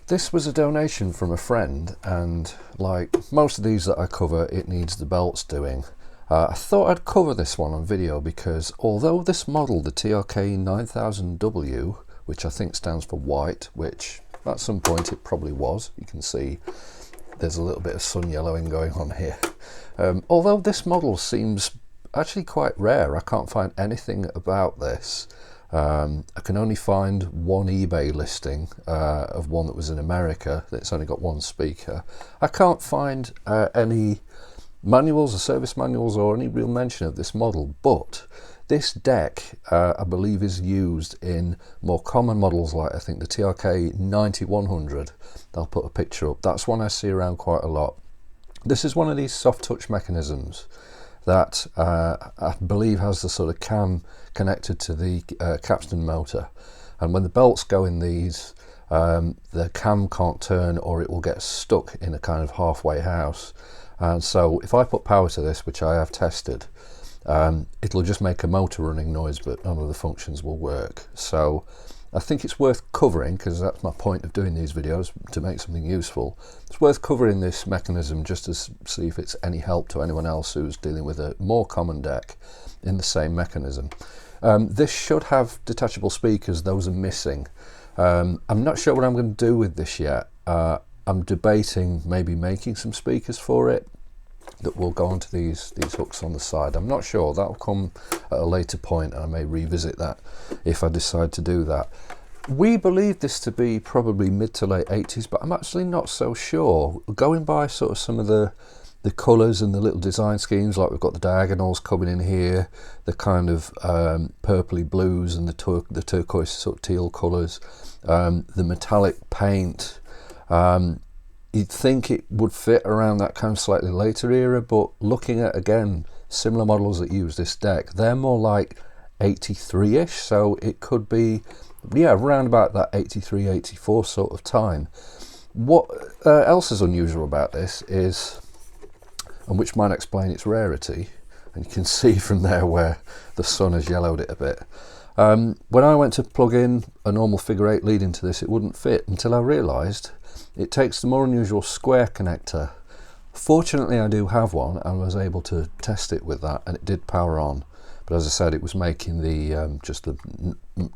This was a donation from a friend, and like most of these that I cover, it needs the belts doing. I thought I'd cover this one on video because although this model, the TRK-9000W, which I think stands for white, which at some point it probably was, you can see there's a little bit of sun yellowing going on here. Although this model seems actually quite rare, I can't find anything about this. I can only find one eBay listing of one that was in America that's only got one speaker. I can't find any manuals or service manuals or any real mention of this model, but this deck I believe is used in more common models like I think the TRK-9000W. I'll put a picture up. That's one I see around quite a lot. This is one of these soft touch mechanisms that I believe has the sort of cam connected to the capstan motor, and when the belts go in these, the cam can't turn or it will get stuck in a kind of halfway house. And so if I put power to this, which I have tested, it'll just make a motor running noise, but none of the functions will work. So I think it's worth covering, because that's my point of doing these videos, to make something useful. It's worth covering this mechanism just to see if it's any help to anyone else who's dealing with a more common deck in the same mechanism. This should have detachable speakers. Those are missing. I'm not sure what I'm going to do with this yet. I'm debating maybe making some speakers for it that will go onto these hooks on the side. I'm not sure. That'll come at a later point, and I may revisit that if I decide to do that. We believe this to be probably mid to late 80s, but I'm actually not so sure. Going by sort of some of the colours and the little design schemes, like we've got the diagonals coming in here, the kind of purpley blues and the turquoise sort of teal colours, the metallic paint. You'd think it would fit around that kind of slightly later era, but looking at, again, similar models that use this deck, they're more like 83-ish, so it could be, yeah, around about that 83, 84 sort of time. What else is unusual about this is, and which might explain its rarity, and you can see from there where the sun has yellowed it a bit. When I went to plug in a normal figure 8 lead into this, it wouldn't fit until I realised it takes the more unusual square connector. Fortunately, I do have one and was able to test it with that, and it did power on. But as I said, it was making the just the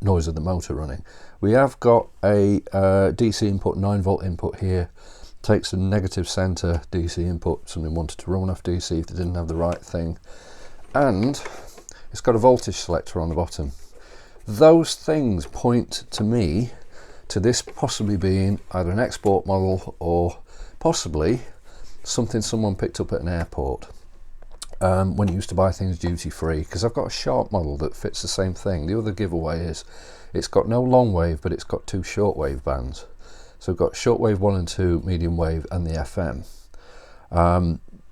noise of the motor running. We have got a DC input, 9-volt input here. Takes a negative centre DC input. Somebody wanted to run off DC if they didn't have the right thing. And it's got a voltage selector on the bottom. Those things point to me to this possibly being either an export model or possibly something someone picked up at an airport when you used to buy things duty free, because I've got a Sharp model that fits the same thing. The other giveaway is it's got no long wave, but it's got 2 shortwave bands. So we've got shortwave 1 and 2, medium wave, and the FM.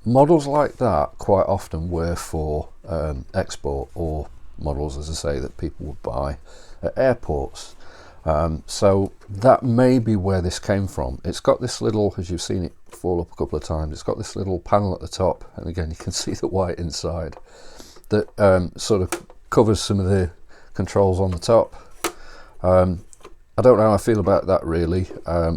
Models like that quite often were for export, or models, as I say, that people would buy at airports. So that may be where this came from. It's got this little, as you've seen it fall up a couple of times, it's got this little panel at the top, and again you can see the white inside, that sort of covers some of the controls on the top. I don't know how I feel about that really.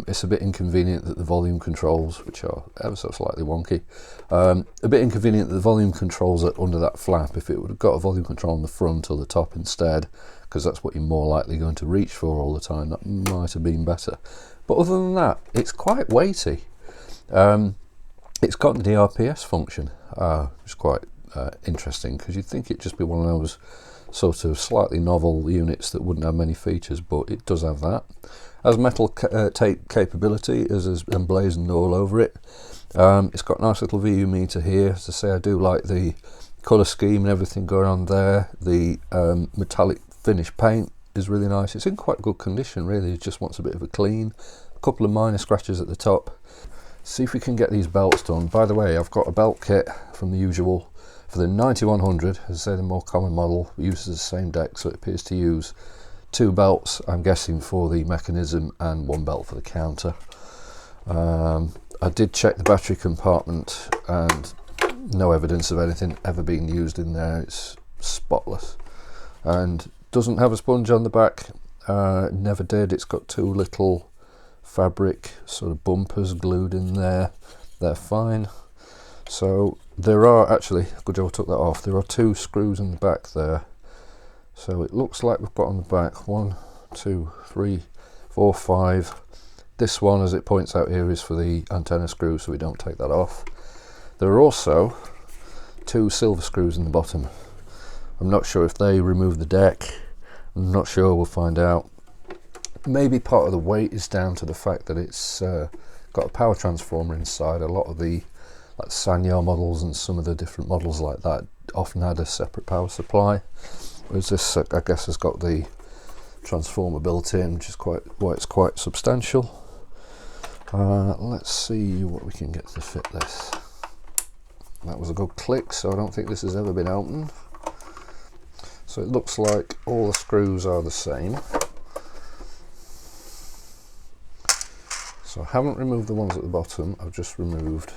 It's a bit inconvenient that the volume controls, which are ever so slightly wonky, a bit inconvenient that the volume controls are under that flap. If it would have got a volume control on the front or the top instead, because that's what you're more likely going to reach for all the time, that might have been better. But other than that, it's quite weighty. It's got the DRPS function, which is quite interesting, because you'd think it'd just be one of those sort of slightly novel units that wouldn't have many features, but it does have that. Has metal tape capability, as is emblazoned all over it. It's got a nice little VU meter here. As I say, I do like the colour scheme and everything going on there. The metallic finish paint is really nice. It's in quite good condition really, it just wants a bit of a clean. A couple of minor scratches at the top. See if we can get these belts done. By the way, I've got a belt kit from the usual for the 9100, as I say, the more common model, uses the same deck, so it appears to use 2 belts, I'm guessing, for the mechanism and 1 belt for the counter. I did check the battery compartment and no evidence of anything ever being used in there. It's spotless and doesn't have a sponge on the back. Never did. It's got 2 little fabric sort of bumpers glued in there. They're fine. So there are actually, good job I took that off, there are 2 screws in the back there. So it looks like we've got on the back 1, 2, 3, 4, 5. This one, as it points out here, is for the antenna screw, so we don't take that off. There are also 2 silver screws in the bottom. I'm not sure if they remove the deck. I'm not sure, we'll find out. Maybe part of the weight is down to the fact that it's got a power transformer inside. A lot of the like Sanyo models and some of the different models like that often had a separate power supply, whereas this I guess has got the transformer built in, which is why it's quite substantial. Let's see what we can get to fit this. That was a good click, so I don't think this has ever been opened. So it looks like all the screws are the same. So I haven't removed the ones at the bottom, I've just removed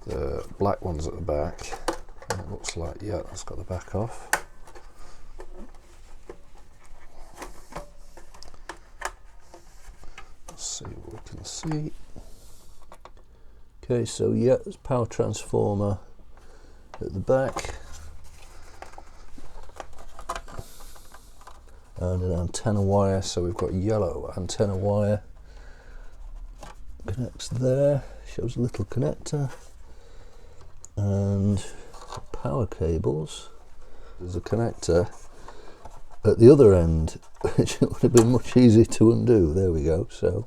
the black ones at the back. And it looks like, yeah, that's got the back off. Let's see what we can see. Okay, so yeah, there's power transformer at the back. And an antenna wire, so we've got yellow antenna wire. Connects there, shows a little connector. And power cables. There's a connector at the other end, which would have been much easier to undo. There we go. So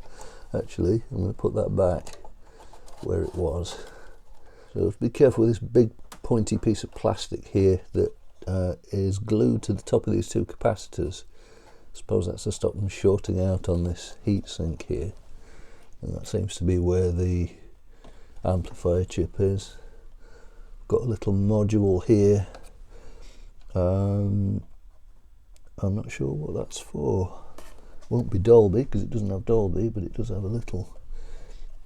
actually, I'm going to put that back where it was. So be careful with this big pointy piece of plastic here that is glued to the top of these 2 capacitors. I suppose that's to stop them shorting out on this heatsink here. And that seems to be where the amplifier chip is. Got a little module here. I'm not sure what that's for. Won't be Dolby because it doesn't have Dolby, but it does have a little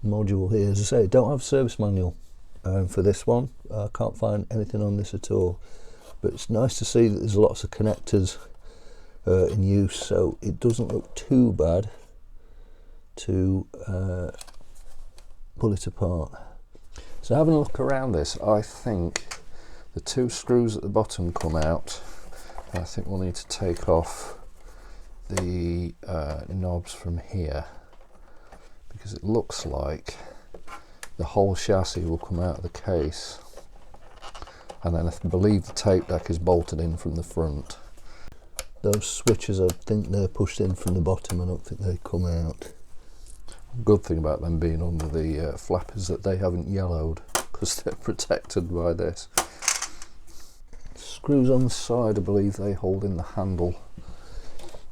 module here. As I say, don't have a service manual for this one. I can't find anything on this at all, but it's nice to see that there's lots of connectors in use, so it doesn't look too bad to pull it apart. So having a look around this, I think the 2 screws at the bottom come out. I think we'll need to take off the knobs from here, because it looks like the whole chassis will come out of the case, and then I believe the tape deck is bolted in from the front. Those switches, I think they're pushed in from the bottom. I don't think they come out. Good thing about them being under the flap is that they haven't yellowed, because they're protected by this. Screws on the side, I believe they hold in the handle.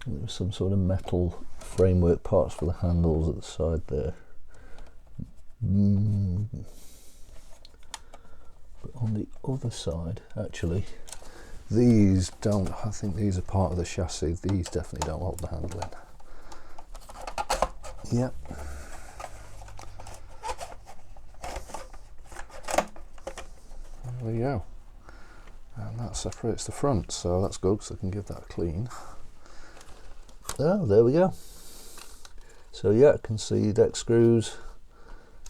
There's some sort of metal framework parts for the handles at the side there. But on the other side, actually, these don't, I think these are part of the chassis. These definitely don't hold the handle in. Yep. There we go. And that separates the front, so that's good, because I can give that a clean. Oh, there we go. So yeah, I can see deck screws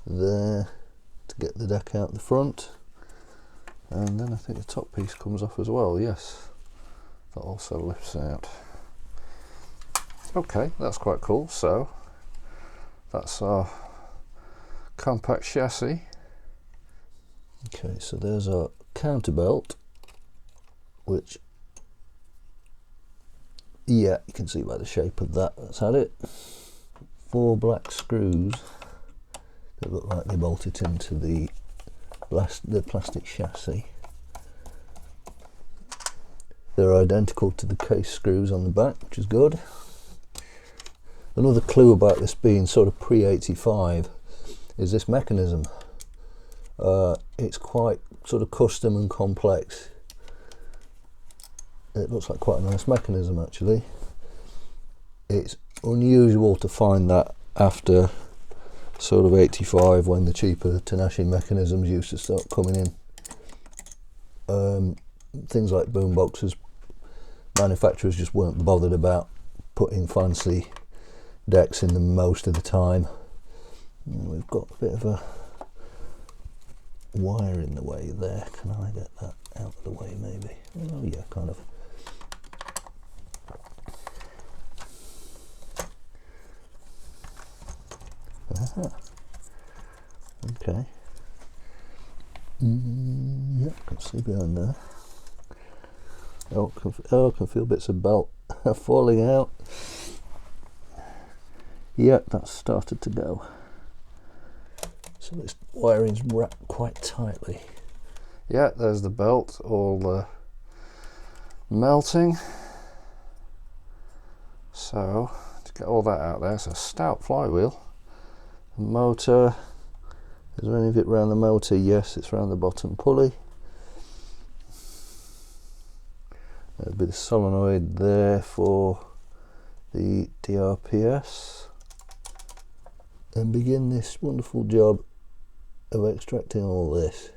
there to get the deck out the front. And then I think the top piece comes off as well, yes. That also lifts out. Okay, that's quite cool. So that's our compact chassis. Okay, so there's our counterbelt, which, yeah, you can see by the shape of that, that's had it. 4 black screws that look like they bolted into the plastic chassis. They're identical to the case screws on the back, which is good. Another clue about this being sort of pre-85 is this mechanism. It's quite sort of custom and complex. It looks like quite a nice mechanism actually. It's unusual to find that after sort of 85, when the cheaper Tenashi mechanisms used to start coming in. Things like boomboxes, manufacturers just weren't bothered about putting fancy decks in them most of the time. And we've got a bit of a wire in the way there. Can I get that out of the way maybe? Oh yeah, kind of. Okay. Yeah, I can see behind there. Oh, I can feel bits of belt falling out. Yeah, that's started to go. So this wiring's wrapped quite tightly. Yeah, there's the belt all melting. So to get all that out there, it's a stout flywheel. The motor, is there any of it around the motor? Yes, it's around the bottom pulley. There's a bit of solenoid there for the DRPS. And begin this wonderful job of extracting all this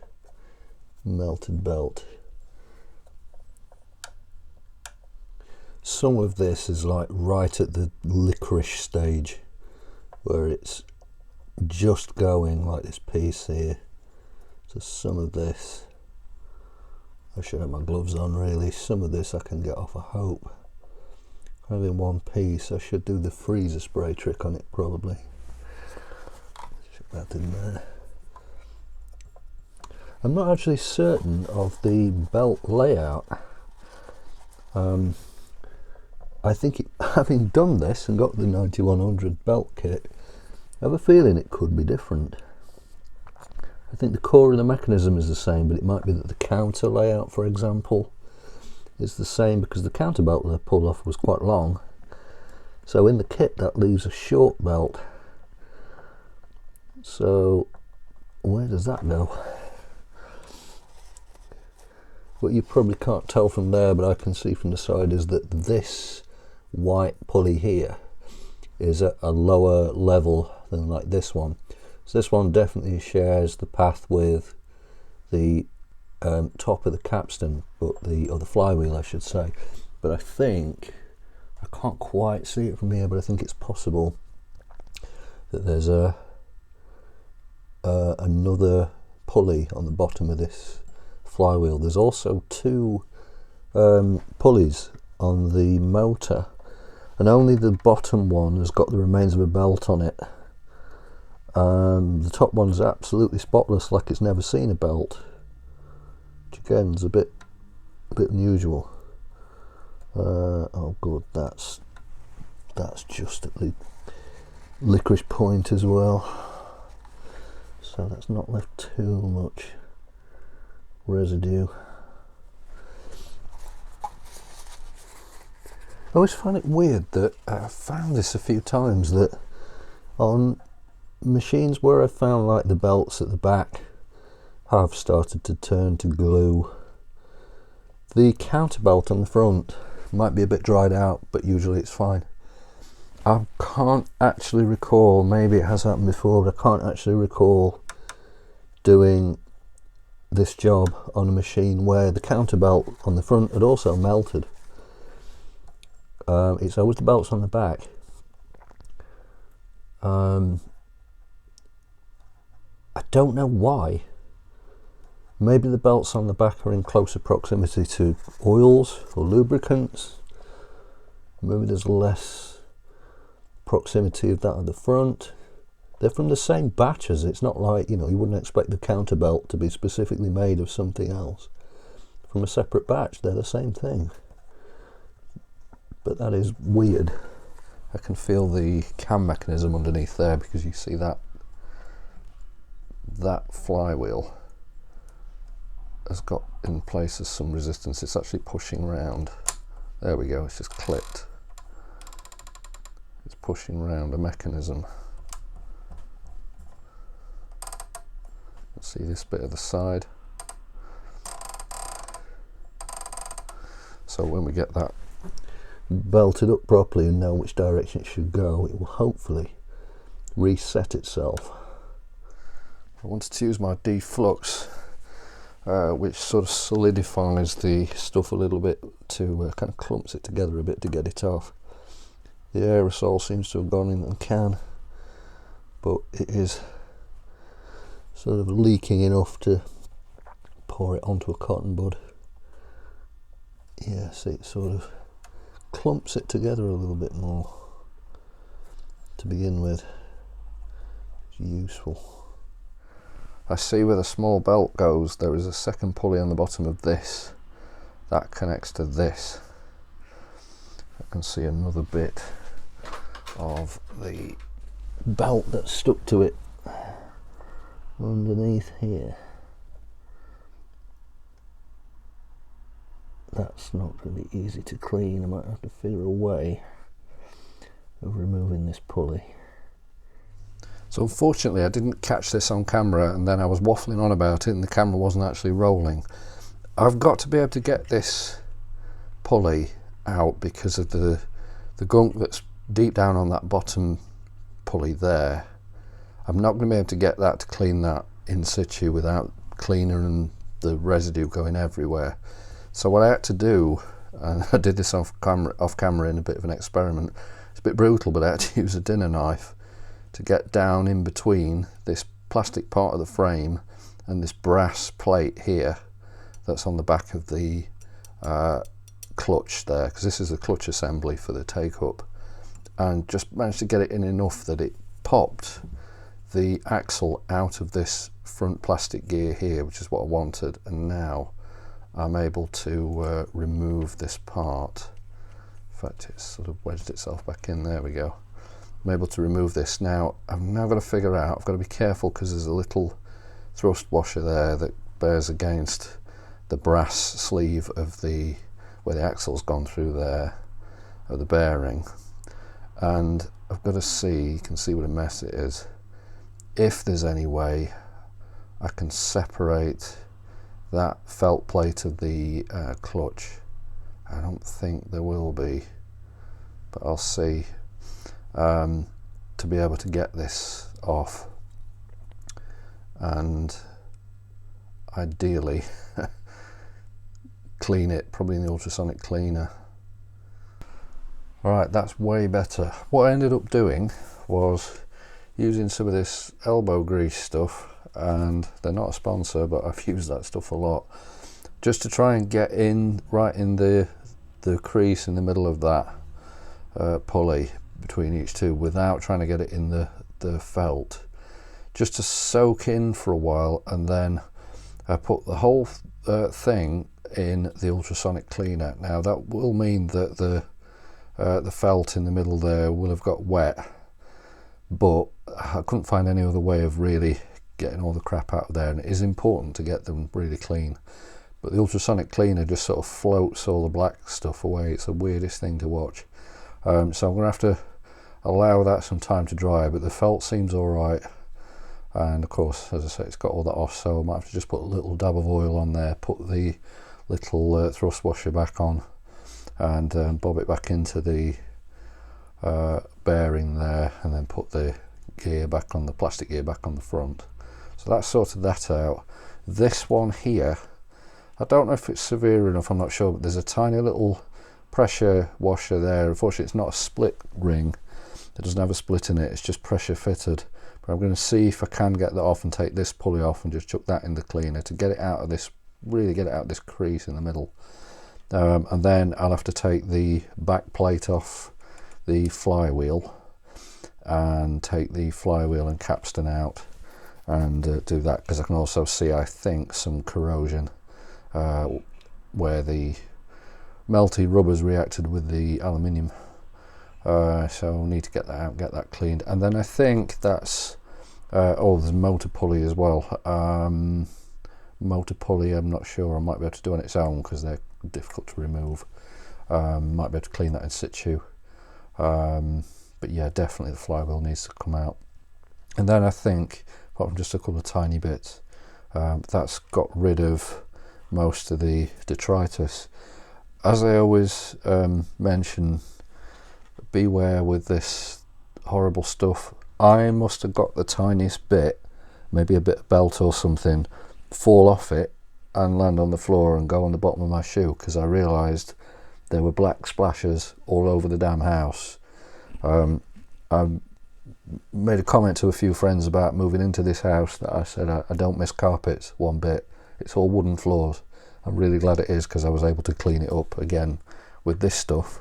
melted belt. Some of this is like right at the licorice stage, where it's just going, like this piece here. So some of this, I should have my gloves on really, some of this I can get off, I hope. Having one piece, I should do the freezer spray trick on it probably. Chuck that in there. I'm not actually certain of the belt layout. I think having done this and got the 9100 belt kit, I have a feeling it could be different. I think the core of the mechanism is the same, but it might be that the counter layout, for example, is the same, because the counter belt that I pulled off was quite long. So in the kit that leaves a short belt. So where does that go? What you probably can't tell from there, but I can see from the side, is that this white pulley here is at a lower level than like this one. So this one definitely shares the path with the top of the capstan, but the flywheel I should say. But I think, I can't quite see it from here, but I think it's possible that there's another pulley on the bottom of this flywheel. There's also two pulleys on the motor, and only the bottom one has got the remains of a belt on it. The top one's absolutely spotless, like it's never seen a belt, which again is a bit unusual. Oh good, that's just at the licorice point as well, so that's not left too much residue. I always find it weird that I've found this a few times, that on machines where I've found like the belts at the back have started to turn to glue, the counterbelt on the front might be a bit dried out, but usually it's fine. I can't actually recall, maybe it has happened before, but I can't actually recall doing this job on a machine where the counterbelt on the front had also melted. It's always the belts on the back. I don't know why. Maybe the belts on the back are in closer proximity to oils or lubricants. Maybe there's less proximity of that at the front. They're from the same batches. It's not like, you know, you wouldn't expect the counterbelt to be specifically made of something else. From a separate batch, they're the same thing. But that is weird. I can feel the cam mechanism underneath there, because you see that flywheel has got in places some resistance. It's actually pushing round. There we go, it's just clipped. It's pushing round a mechanism. See this bit of the side. So when we get that belted up properly and know which direction it should go, it will hopefully reset itself. I wanted to use my deflux, which sort of solidifies the stuff a little bit, to kind of clumps it together a bit to get it off. the aerosol seems to have gone in the can, but it is sort of leaking enough to pour it onto a cotton bud. Yeah, see, it sort of clumps it together a little bit more to begin with. It's useful. I see where the small belt goes, there is a second pulley on the bottom of this that connects to this. I can see another bit of the belt that's stuck to it underneath here. That's not going to be easy to clean. I might have to figure a way of removing this pulley. So unfortunately I didn't catch this on camera, and then I was waffling on about it and the camera wasn't actually rolling. I've got to be able to get this pulley out because of the gunk that's deep down on that bottom pulley there. I'm not going to be able to get that to clean that in situ without cleaner and the residue going everywhere. So what I had to do, and I did this off camera in a bit of an experiment, it's a bit brutal, but I had to use a dinner knife to get down in between this plastic part of the frame and this brass plate here that's on the back of the clutch there, because this is the clutch assembly for the take-up, and just managed to get it in enough that it popped the axle out of this front plastic gear here, which is what I wanted. And now I'm able to remove this part. In fact, it's sort of wedged itself back in. There we go. I'm able to remove this. Now I'm now going to figure out, I've got to be careful because there's a little thrust washer there that bears against the brass sleeve of the, where the axle's gone through there, of the bearing, and I've got to see, you can see what a mess it is, if there's any way I can separate that felt plate of the clutch. I don't think there will be, but I'll see, to be able to get this off, and ideally clean it, probably in the ultrasonic cleaner. Alright, that's way better. What I ended up doing was using some of this elbow grease stuff, and they're not a sponsor, but I've used that stuff a lot, just to try and get in right in the crease in the middle of that pulley between each two, without trying to get it in the felt, just to soak in for a while, and then I put the whole thing in the ultrasonic cleaner. Now that will mean that the felt in the middle there will have got wet, but I couldn't find any other way of really getting all the crap out of there, and it is important to get them really clean. But the ultrasonic cleaner just sort of floats all the black stuff away. It's the weirdest thing to watch. So I'm going to have to allow that some time to dry, but the felt seems alright, and of course, as I say, it's got all that off, so I might have to just put a little dab of oil on there, put the little thrust washer back on, and bob it back into the bearing there, and then put the gear back on, the plastic gear back on the front. So that's sorted that out. This one here, I don't know if it's severe enough, I'm not sure, but there's a tiny little pressure washer there. Unfortunately, it's not a split ring, it doesn't have a split in it, it's just pressure fitted. But I'm going to see if I can get that off and take this pulley off and just chuck that in the cleaner to get it out of this, really get it out of this crease in the middle. And then I'll have to take the back plate off the flywheel and take the flywheel and capstan out and do that, because I can also see, I think, some corrosion where the melty rubbers reacted with the aluminium. So I'll need to get that out, get that cleaned, and then I think that's oh, there's a motor pulley as well. Motor pulley, I'm not sure, I might be able to do on its own because they're difficult to remove. Might be able to clean that in situ, but yeah, definitely the flywheel needs to come out. And then I think, apart from just a couple of tiny bits, that's got rid of most of the detritus. As I always mention, beware with this horrible stuff. I must have got the tiniest bit, maybe a bit of belt or something, fall off it and land on the floor and go on the bottom of my shoe, because I realised there were black splashes all over the damn house, I made a comment to a few friends about moving into this house that I said I don't miss carpets one bit. It's all wooden floors. I'm really glad it is, because I was able to clean it up again with this stuff.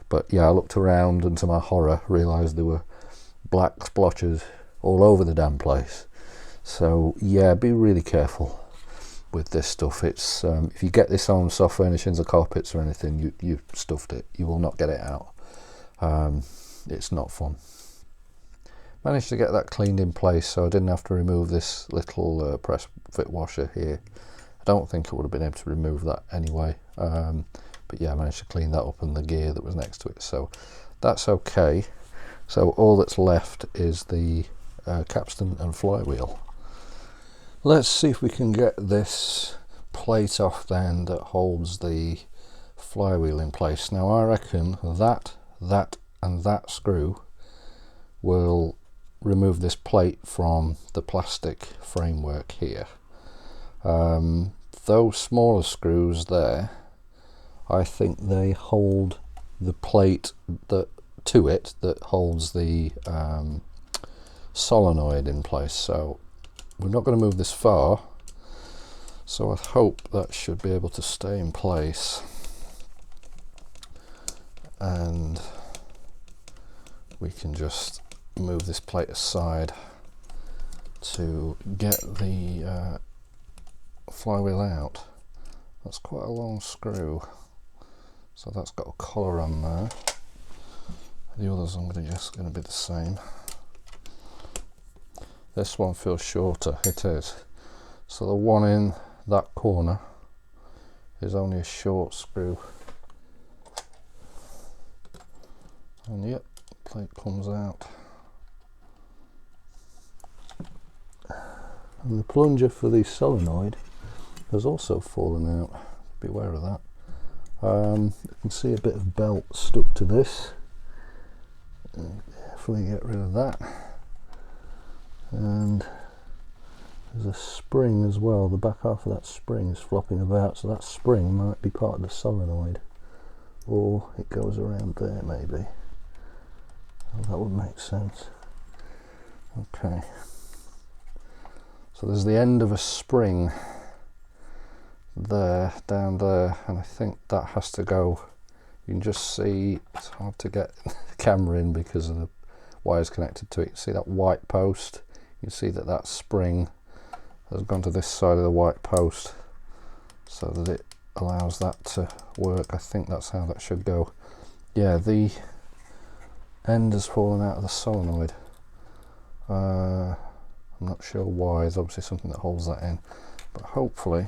But yeah, I looked around and to my horror realised there were black splotches all over the damn place. So yeah, be really careful with this stuff. It's if you get this on soft furnishings or carpets or anything, you've stuffed it. You will not get it out. It's not fun. Managed to get that cleaned in place, so I didn't have to remove this little press fit washer here. I don't think I would have been able to remove that anyway, but yeah, I managed to clean that up and the gear that was next to it, so that's okay. So all that's left is the capstan and flywheel. Let's see if we can get this plate off then that holds the flywheel in place. Now I reckon that and that screw will remove this plate from the plastic framework here. Those smaller screws there, I think they hold the plate that holds the solenoid in place. So we're not going to move this far, so I hope that should be able to stay in place, and we can just move this plate aside to get the flywheel out. That's quite a long screw, so that's got a collar on there. The others I'm going to guess are going to be the same. This one feels shorter, it is. So the one in that corner is only a short screw. And yep, plate comes out. And the plunger for the solenoid has also fallen out. Beware of that. You can see a bit of belt stuck to this. Carefully get rid of that. And there's a spring as well. The back half of that spring is flopping about, so that spring might be part of the solenoid, or it goes around there maybe. Well, that would make sense. Okay, so there's the end of a spring there, down there, and I think that has to go. You can just see it's hard to get the camera in because of the wires connected to it. You see that white post? You can see that that spring has gone to this side of the white post so that it allows that to work. I think that's how that should go. Yeah, the end has fallen out of the solenoid. I'm not sure why. There's obviously something that holds that in, but hopefully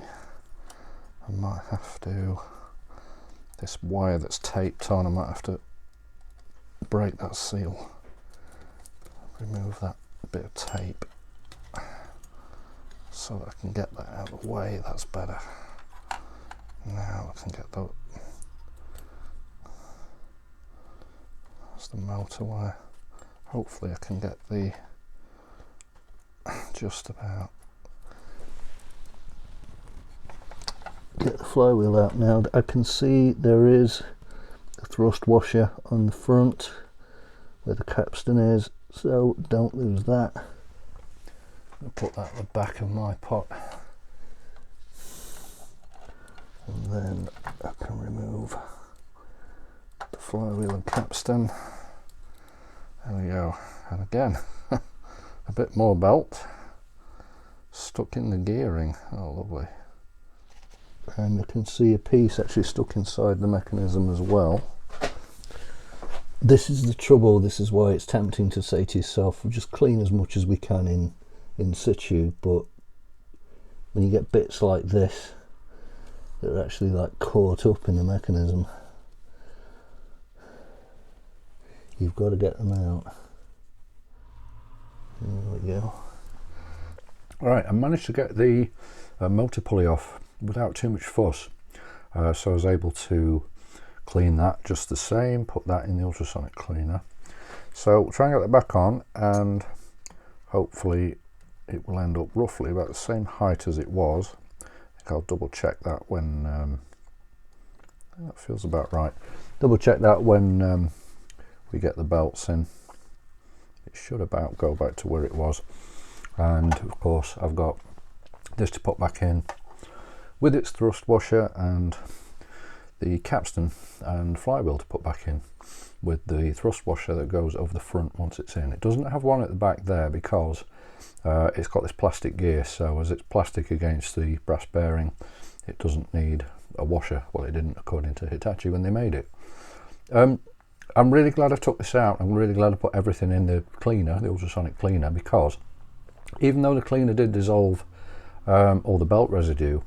I might have to, this wire that's taped on, I might have to break that seal, remove that bit of tape so that I can get that out of the way. That's better. Now I can get that. That's the motor wire. Hopefully I can get the just about get the flywheel out now. I can see there is a thrust washer on the front where the capstan is, so don't lose that. I'll put that at the back of my pot, and then I can remove the flywheel and capstan. There we go. And again, a bit more belt stuck in the gearing. Oh, lovely. And you can see a piece actually stuck inside the mechanism as well. This is the trouble. This is why it's tempting to say to yourself, we'll just clean as much as we can in situ, but when you get bits like this that are actually like caught up in the mechanism, you've got to get them out. There we go. Alright, I managed to get the motor pulley off without too much fuss, so I was able to clean that just the same, put that in the ultrasonic cleaner. So we'll try and get that back on, and hopefully it will end up roughly about the same height as it was. I think I'll double check that when that feels about right. Double check that when we get the belts in. It should about go back to where it was, and of course I've got this to put back in with its thrust washer and the capstan and flywheel to put back in with the thrust washer that goes over the front once it's in. It doesn't have one at the back there because it's got this plastic gear, so as it's plastic against the brass bearing, it doesn't need a washer. Well, it didn't according to Hitachi when they made it. I'm really glad I took this out. I'm really glad I put everything in the cleaner, the ultrasonic cleaner, because even though the cleaner did dissolve all the belt residue,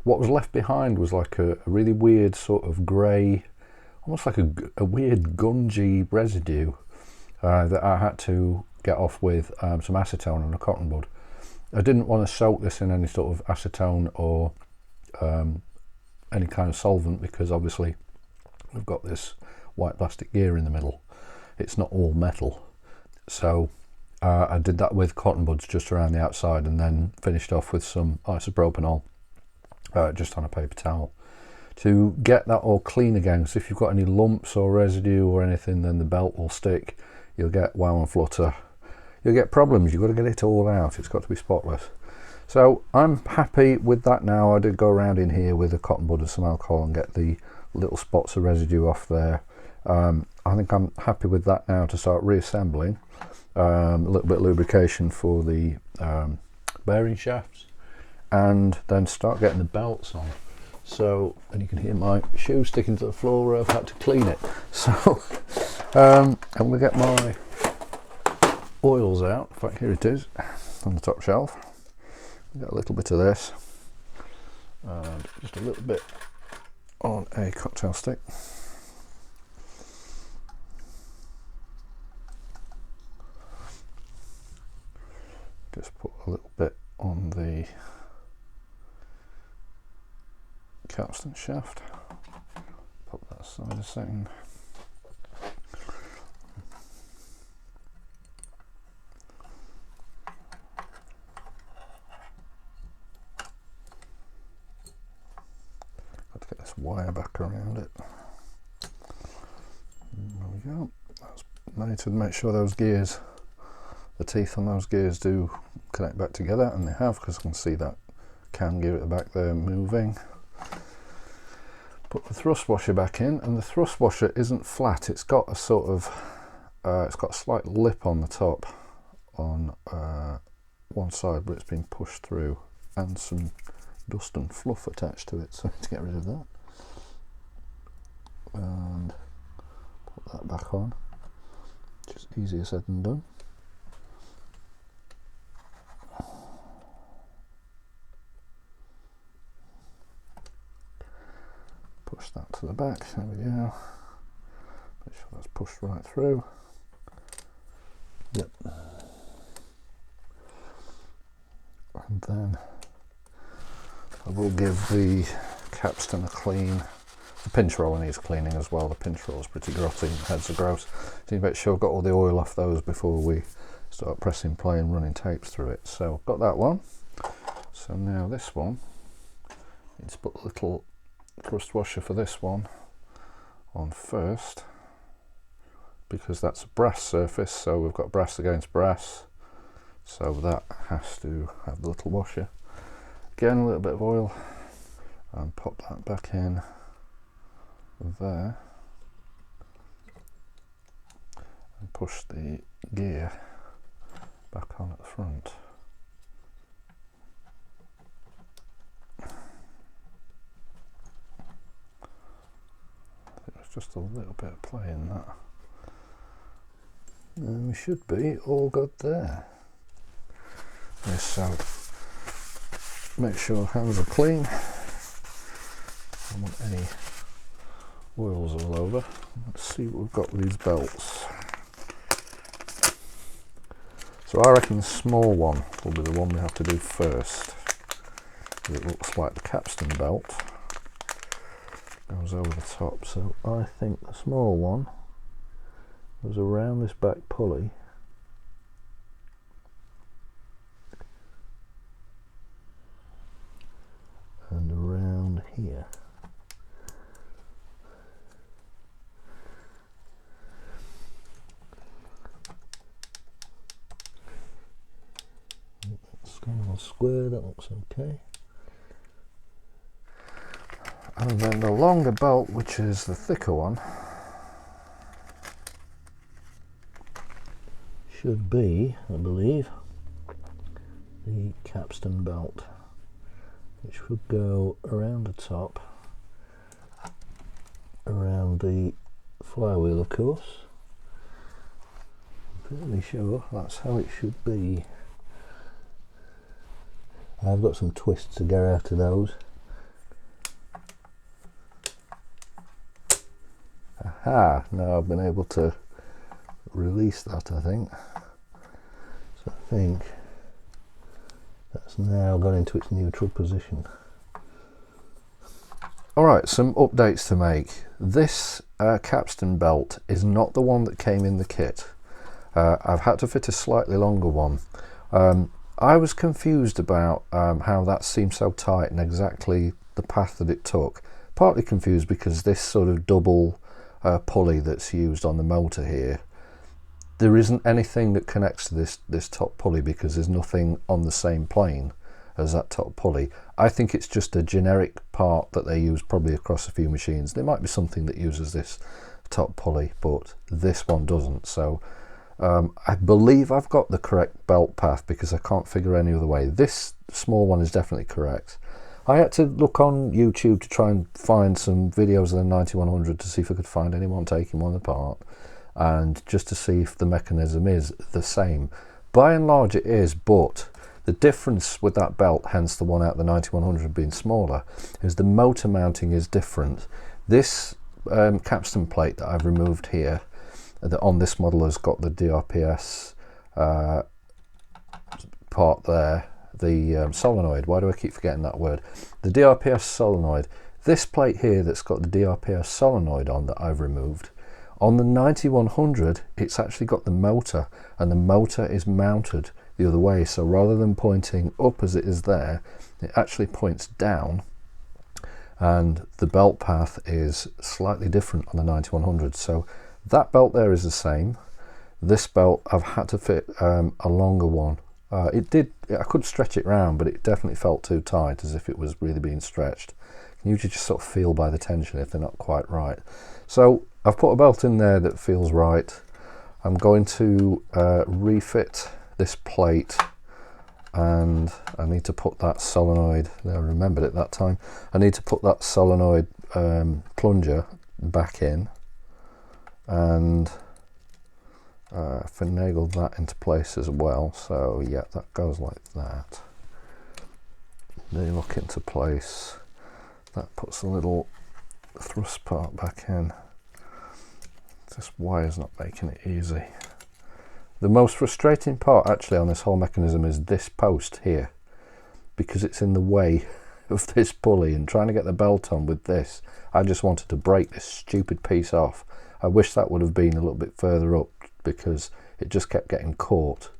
what was left behind was like a really weird sort of grey, almost like a weird gungy residue that I had to get off with some acetone and a cotton bud. I didn't want to soak this in any sort of acetone or any kind of solvent, because obviously we've got this white plastic gear in the middle. It's not all metal. So I did that with cotton buds just around the outside, and then finished off with some isopropanol just on a paper towel to get that all clean again. So if you've got any lumps or residue or anything, then the belt will stick. You'll get wow and flutter. You'll get problems. You've got to get it all out. It's got to be spotless. So I'm happy with that now. I did go around in here with a cotton bud and some alcohol and get the little spots of residue off there. I think I'm happy with that now to start reassembling. A little bit of lubrication for the bearing shafts, and then start getting the belts on. So, and you can hear my shoe sticking to the floor where I've had to clean it. So I'm going to get my oils out. In fact, here it is on the top shelf. Got a little bit of this, and just a little bit on a cocktail stick. Just put a little bit on the capstan shaft. Put that aside a second. Got to get this wire back around it. There we go. That's made to make sure those gears, the teeth on those gears, do connect back together, and they have, because I can see that can gear at the back there moving. Put the thrust washer back in, and the thrust washer isn't flat. It's got a sort of it's got a slight lip on the top on one side, but it's been pushed through, and some dust and fluff attached to it, so I need to get rid of that and put that back on, which is easier said than done. Push that to the back, there we go. Make sure that's pushed right through. Yep. And then I will give the capstan a clean. The pinch roller needs cleaning as well. The pinch roller is pretty grotty, heads are gross. So you make sure I've got all the oil off those before we start pressing play and running tapes through it. So I've got that one. So now this one, need to put a little thrust washer for this one on first, because that's a brass surface, so we've got brass against brass, so that has to have the little washer. Again, a little bit of oil, and pop that back in there, and push the gear back on at the front. Just a little bit of play in that, and we should be all good there. Yes, so make sure hands are clean. I don't want any oils all over. Let's see what we've got with these belts. So I reckon the small one will be the one we have to do first. It looks like the capstan belt goes over the top, so I think the small one goes around this back pulley and around here. on square, that looks okay. And then the longer belt, which is the thicker one, should be, I believe, the capstan belt, which would go around the top, around the flywheel, of course. I'm fairly sure that's how it should be. I've got some twists to get out of those. Aha, now I've been able to release that, I think. So I think that's now gone into its neutral position. Alright, some updates to make. This capstan belt is not the one that came in the kit. I've had to fit a slightly longer one. I was confused about how that seemed so tight and exactly the path that it took. Partly confused because this sort of double pulley that's used on the motor here, there isn't anything that connects to this top pulley because there's nothing on the same plane as that top pulley. I think it's just a generic part that they use probably across a few machines. There might be something that uses this top pulley, but this one doesn't. So I believe I've got the correct belt path because I can't figure any other way. This small one is definitely correct. I had to look on YouTube to try and find some videos of the 9100 to see if I could find anyone taking one apart, and just to see if the mechanism is the same. By and large it is, but the difference with that belt, hence the one out of the 9100 being smaller, is the motor mounting is different. This capstan plate that I've removed here, that on this model has got the DRPS part there, the solenoid. Why do I keep forgetting that word? The DRPS solenoid. This plate here that's got the DRPS solenoid on that I've removed, on the 9100 it's actually got the motor, and the motor is mounted the other way. So rather than pointing up as it is there, it actually points down, and the belt path is slightly different on the 9100. So that belt there is the same. This belt I've had to fit a longer one. I could stretch it round, but it definitely felt too tight, as if it was really being stretched. You can usually just sort of feel by the tension if they're not quite right. So I've put a belt in there that feels right. I'm going to refit this plate, and I need to put that solenoid, I remembered it that time, I need to put that solenoid plunger back in and finagle that into place as well. So yeah, that goes like that. They look into place. That puts the little thrust part back in. This wire's not making it easy. The most frustrating part actually on this whole mechanism is this post here, because it's in the way of this pulley, and trying to get the belt on with this, I just wanted to break this stupid piece off. I wish that would have been a little bit further up, because it just kept getting caught.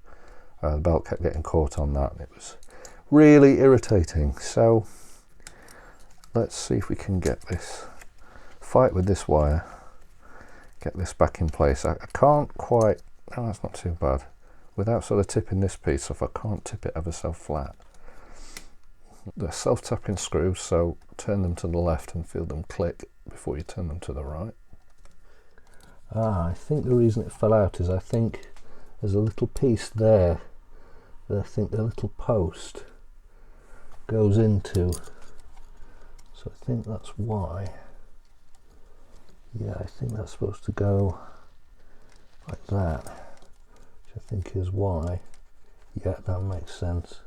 The belt kept getting caught on that, and it was really irritating. So let's see if we can get this, fight with this wire, get this back in place. I can't quite, no, that's not too bad. Without sort of tipping this piece off, I can't tip it ever so flat. They're self-tapping screws, so turn them to the left and feel them click before you turn them to the right. I think the reason it fell out is I think there's a little piece there that I think the little post goes into. So I think that's why. Yeah, I think that's supposed to go like that, which I think is why. Yeah, that makes sense.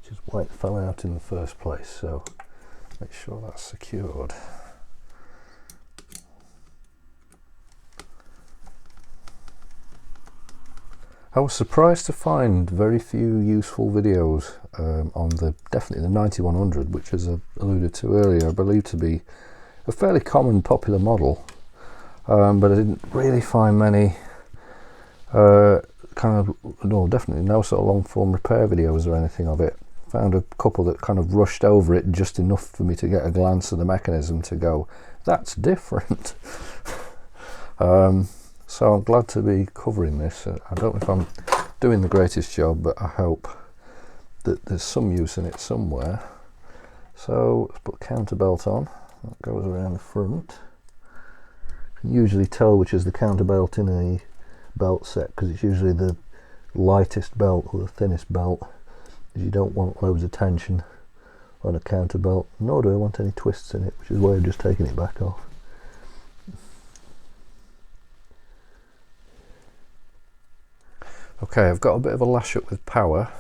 Which is why it fell out in the first place. So make sure that's secured. I was surprised to find very few useful videos on definitely the 9100, which, as I alluded to earlier, I believe to be a fairly common popular model, but I didn't really find many definitely no sort of long form repair videos or anything of it. Found a couple that kind of rushed over it just enough for me to get a glance at the mechanism to go, that's different. So I'm glad to be covering this. I don't know if I'm doing the greatest job, but I hope that there's some use in it somewhere. So let's put counterbelt on. That goes around the front. You can usually tell which is the counterbelt in a belt set, because it's usually the lightest belt or the thinnest belt, because you don't want loads of tension on a counterbelt, nor do I want any twists in it, which is why I've just taken it back off. Okay, I've got a bit of a lash up with power.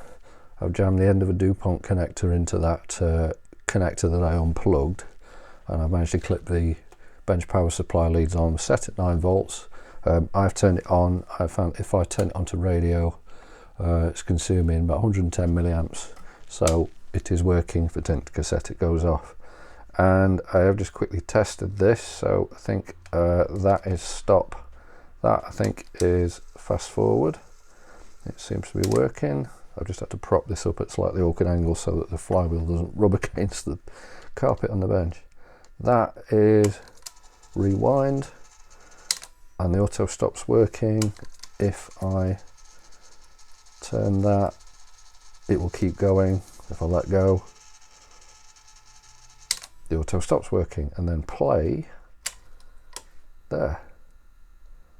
I've jammed the end of a DuPont connector into that connector that I unplugged, and I've managed to clip the bench power supply leads on, set at 9 volts. I've turned it on. I found if I turn it onto radio, it's consuming about 110 milliamps, so it is working. If I turn it to cassette, it goes off. And I have just quickly tested this, so I think that is stop. That I think is fast forward. It seems to be working. I've just had to prop this up at slightly awkward angles so that the flywheel doesn't rub against the carpet on the bench. That is rewind, and the auto stops working. If I turn that, it will keep going. If I let go, the auto stops working, and then play there.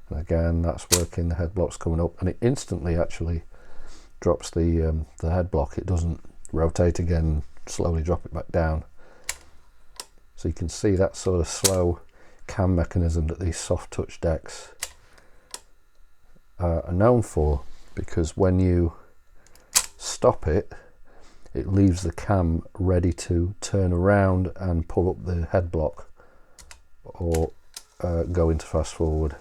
And again, that's working. The head block's coming up, and it instantly actually drops the head block. It doesn't rotate again, slowly drop it back down. So you can see that sort of slow cam mechanism that these soft touch decks are known for, because when you stop it, it leaves the cam ready to turn around and pull up the head block, or go into fast forward,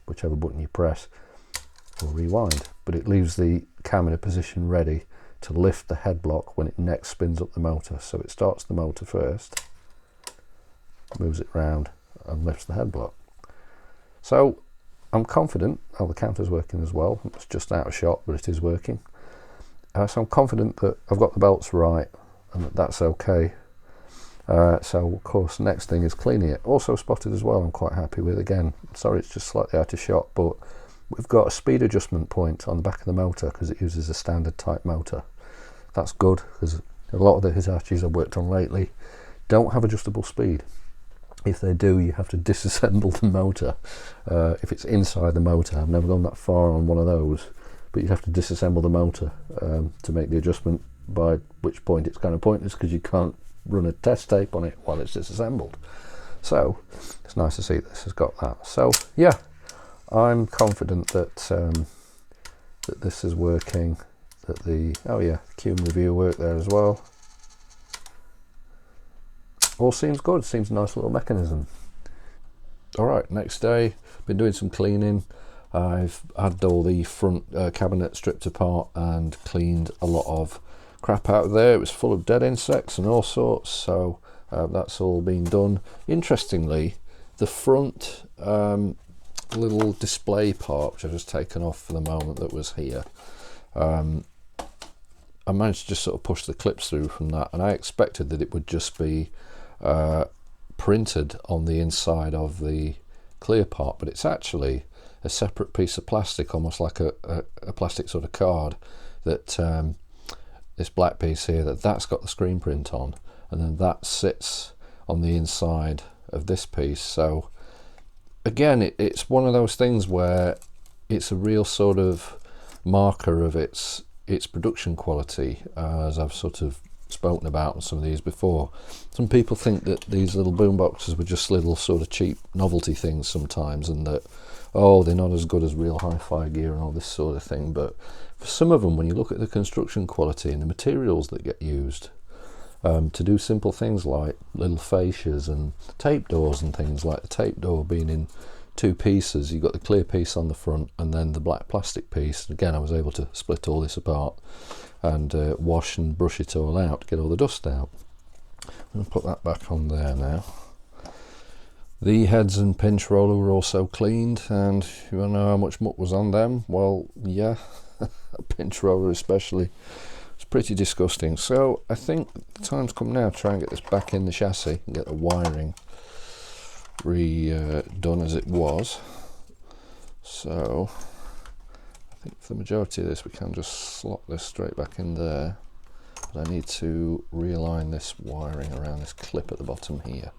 whichever button you press, or rewind. But it leaves the cam in a position ready to lift the head block when it next spins up the motor. So it starts the motor first, moves it round, and lifts the head block. So I'm confident. Oh, the counter's working as well. It's just out of shot, but it is working. So I'm confident that I've got the belts right and that that's okay. So of course, next thing is cleaning it. Also spotted as well, I'm quite happy with. Again, sorry it's just slightly out of shot, but we've got a speed adjustment point on the back of the motor because it uses a standard type motor. That's good, because a lot of the Hitachis I've worked on lately don't have adjustable speed. If they do, you have to disassemble the motor. If it's inside the motor, I've never gone that far on one of those, but you have to disassemble the motor to make the adjustment, by which point it's kind of pointless because you can't run a test tape on it while it's disassembled. So it's nice to see this has got that. So yeah, I'm confident that that this is working. That the Cume review worked there as well. All seems good. Seems a nice little mechanism. All right, next day, been doing some cleaning. I've had all the front cabinet stripped apart and cleaned a lot of crap out of there. It was full of dead insects and all sorts, so that's all been done. Interestingly, the front little display part, which I've just taken off for the moment, that was here, I managed to just sort of push the clips through from that, and I expected that it would just be printed on the inside of the clear part, but it's actually a separate piece of plastic, almost like a plastic sort of card, that this black piece here, that's got the screen print on, and then that sits on the inside of this piece. So again, it's one of those things where it's a real sort of marker of its production quality, as I've sort of spoken about on some of these before. Some people think that these little boom boxes were just little sort of cheap novelty things sometimes, and that, oh, they're not as good as real hi-fi gear and all this sort of thing. But for some of them, when you look at the construction quality and the materials that get used to do simple things like little fascias and tape doors and things, like the tape door being in two pieces, you've got the clear piece on the front and then the black plastic piece. Again, I was able to split all this apart and wash and brush it all out to get all the dust out. I'm going to put that back on there now. The heads and pinch roller were also cleaned, and you want to know how much muck was on them? Well, yeah, a pinch roller especially. It's pretty disgusting. So I think the time's come now to try and get this back in the chassis and get the wiring redone as it was. So I think for the majority of this we can just slot this straight back in there. but I need to realign this wiring around this clip at the bottom here.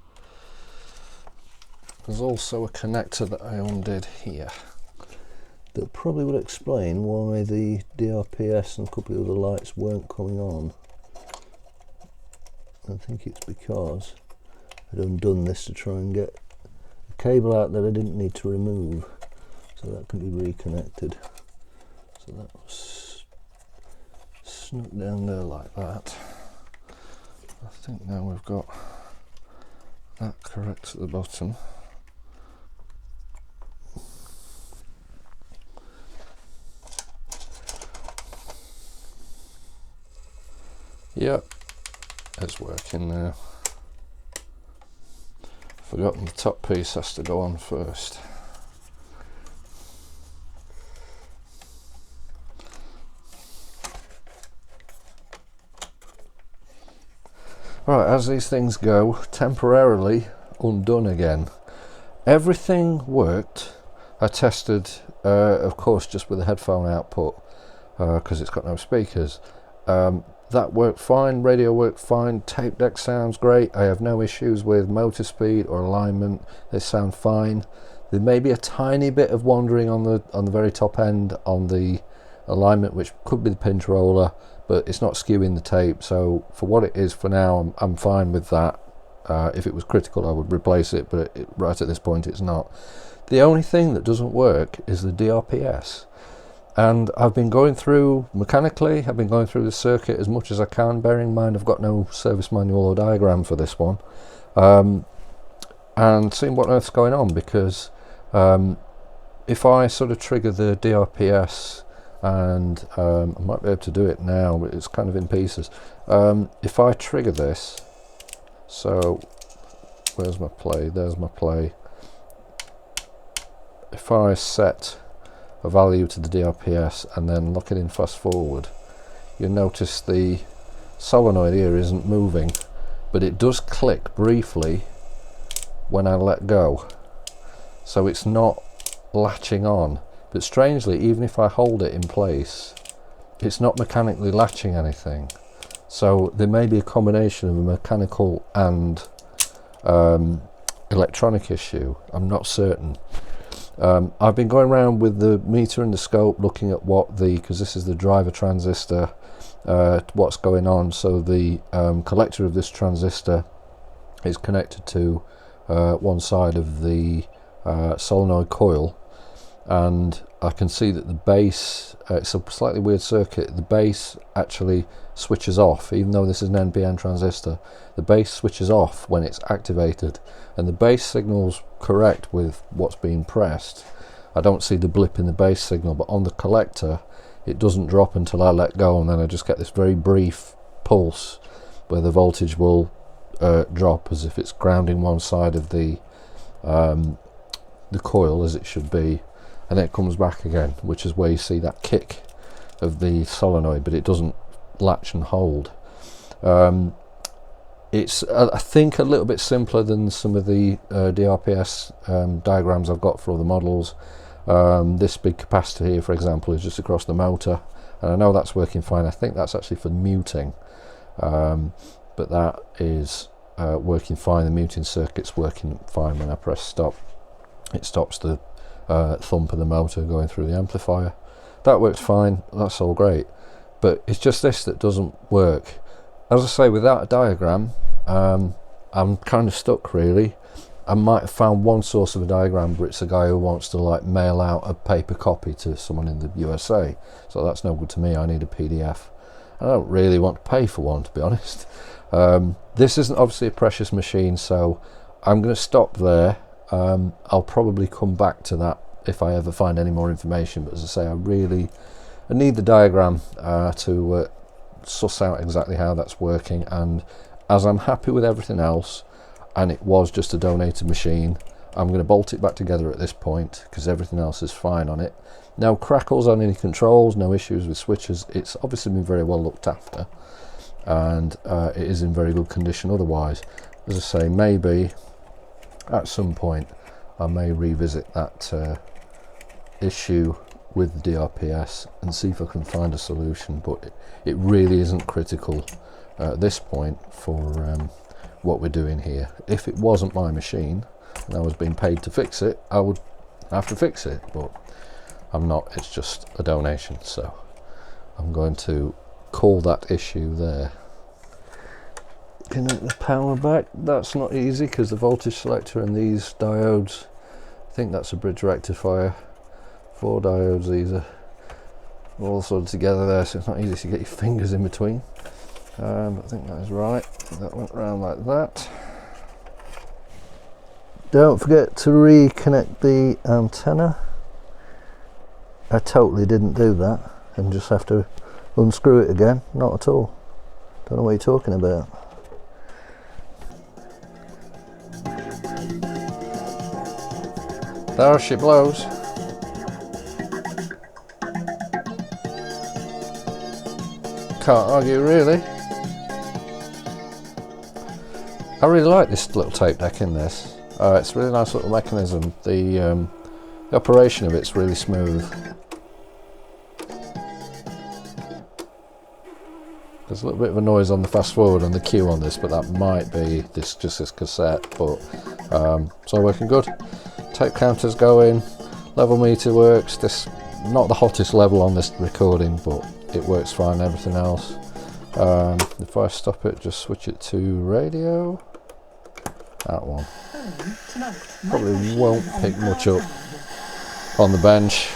There's also a connector that I undid here. That probably would explain why the DRPS and a couple of other lights weren't coming on. I think it's because I'd undone this to try and get a cable out that I didn't need to remove, so that can be reconnected. So that was snuck down there like that. I think now we've got that correct at the bottom. Yep, it's working now. Forgotten the top piece has to go on first. Right, as these things go, temporarily undone again. Everything worked. I tested, of course, just with the headphone output because it's got no speakers. That worked fine, radio worked fine, tape deck sounds great. I have no issues with motor speed or alignment. They sound fine. There may be a tiny bit of wandering on the very top end on the alignment, which could be the pinch roller, but it's not skewing the tape. So for what it is for now, I'm fine with that. If it was critical, I would replace it, but right at this point, it's not. The only thing that doesn't work is the DRPS. And I've been going through mechanically, I've been going through the circuit as much as I can, bearing in mind I've got no service manual or diagram for this one, and seeing what on earth's going on, because if I sort of trigger the DRPS, and I might be able to do it now, but it's kind of in pieces. If I trigger this, so where's my play? There's my play. If I set a value to the DRPS and then lock it in fast forward, you'll notice the solenoid here isn't moving, but it does click briefly when I let go, so it's not latching on. But strangely, even if I hold it in place, it's not mechanically latching anything. So there may be a combination of a mechanical and electronic issue. I'm not certain. I've been going around with the meter and the scope looking at because this is the driver transistor, what's going on. So the collector of this transistor is connected to one side of the solenoid coil, and I can see that the base, it's a slightly weird circuit, the base actually switches off. Even though this is an NPN transistor, the base switches off when it's activated, and the base signal's correct with what's being pressed. I don't see the blip in the base signal, but on the collector it doesn't drop until I let go, and then I just get this very brief pulse where the voltage will drop as if it's grounding one side of the coil as it should be, and then it comes back again, which is where you see that kick of the solenoid, but it doesn't latch and hold. It's I think a little bit simpler than some of the DRPS diagrams I've got for other models. This big capacitor here, for example, is just across the motor, and I know that's working fine. I think that's actually for muting, but that is working fine. The muting circuit's working fine. When I press stop, it stops the thump of the motor going through the amplifier. That works fine, that's all great, but it's just this that doesn't work. As I say, without a diagram, I'm kind of stuck really. I might have found one source of a diagram, but it's a guy who wants to like mail out a paper copy to someone in the USA, so that's no good to me. I need a PDF. I don't really want to pay for one, to be honest. This isn't obviously a precious machine, so I'm going to stop there. I'll probably come back to that if I ever find any more information, but as I say, I need the diagram to suss out exactly how that's working, and as I'm happy with everything else and it was just a donated machine, I'm going to bolt it back together at this point because everything else is fine on it. No crackles on any controls, no issues with switches. It's obviously been very well looked after, and it is in very good condition otherwise. As I say, maybe at some point I may revisit that issue with the DRPS and see if I can find a solution, but it really isn't critical at this point for what we're doing here. If it wasn't my machine and I was being paid to fix it, I would have to fix it, but I'm not. It's just a donation, so I'm going to call that issue there. Connect the power back. That's not easy because the voltage selector and these diodes, I think that's a bridge rectifier. 4 diodes, these are all sort of together there, so it's not easy to get your fingers in between. But I think that is right. That went round like that. Don't forget to reconnect the antenna. I totally didn't do that and just have to unscrew it again. Not at all. Don't know what you're talking about. There she blows. Can't argue really. I really like this little tape deck in this. It's a really nice little mechanism. The operation of it's really smooth. There's a little bit of a noise on the fast forward and the cue on this, but that might be just this cassette, but it's all working good. Tape counter's going, level meter works. This not the hottest level on this recording, but it works fine. Everything else. If I stop it, just switch it to radio. That one probably won't pick much up on the bench.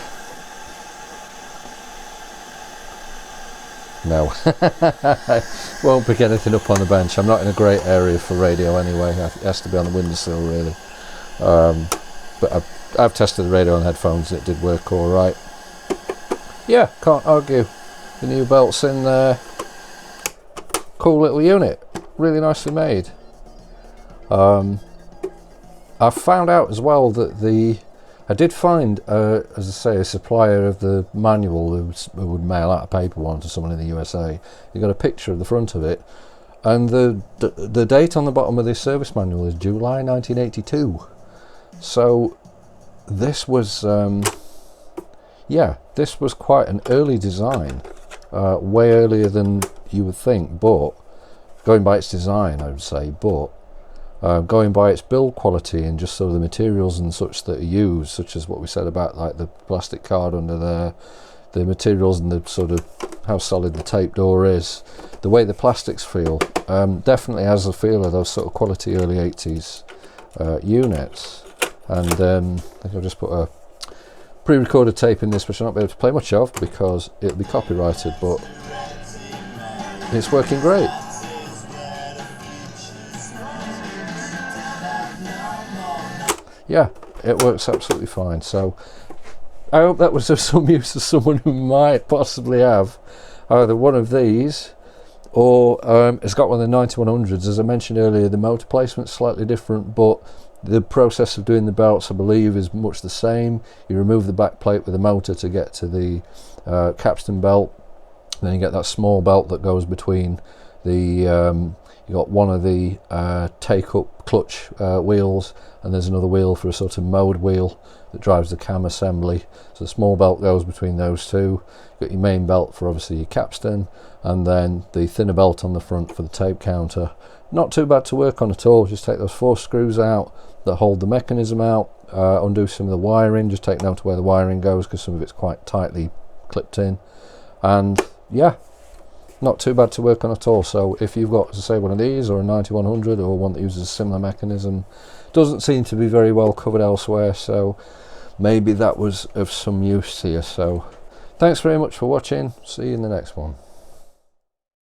No, won't pick anything up on the bench. I'm not in a great area for radio anyway. It has to be on the windowsill really. But I've tested the radio on headphones. It did work all right. Yeah, can't argue. The new belts in there. Cool little unit. Really nicely made. I found out as well that I did find, as I say, a supplier of the manual who would mail out a paper one to someone in the USA. You got a picture of the front of it, and the date on the bottom of this service manual is July 1982. So this was, this was quite an early design, way earlier than you would think. But going by its design, I would say, but going by its build quality and just sort of the materials and such that are used, such as what we said about like the plastic card under there, the materials and the sort of how solid the tape door is, the way the plastics feel, definitely has a feel of those sort of quality early 80s units. And I think I've just put a pre-recorded tape in this, which I'll not be able to play much of because it'll be copyrighted, but it's working great. Yeah, it works absolutely fine. So I hope that was of some use to someone who might possibly have either one of these or it's got one of the 9100s. As I mentioned earlier, the motor placement's slightly different, but the process of doing the belts, I believe, is much the same. You remove the back plate with the motor to get to the capstan belt, and then you get that small belt that goes between the you got one of the take-up clutch wheels, and there's another wheel for a sort of mode wheel that drives the cam assembly. So the small belt goes between those two. You've got your main belt for obviously your capstan, and then the thinner belt on the front for the tape counter. Not too bad to work on at all. Just take those 4 screws out that hold the mechanism out, undo some of the wiring, just take note of where the wiring goes because some of it's quite tightly clipped in, and yeah, not too bad to work on at all. So if you've got, as I say, one of these or a 9100 or one that uses a similar mechanism, doesn't seem to be very well covered elsewhere, so maybe that was of some use to you. So thanks very much for watching. See you in the next one.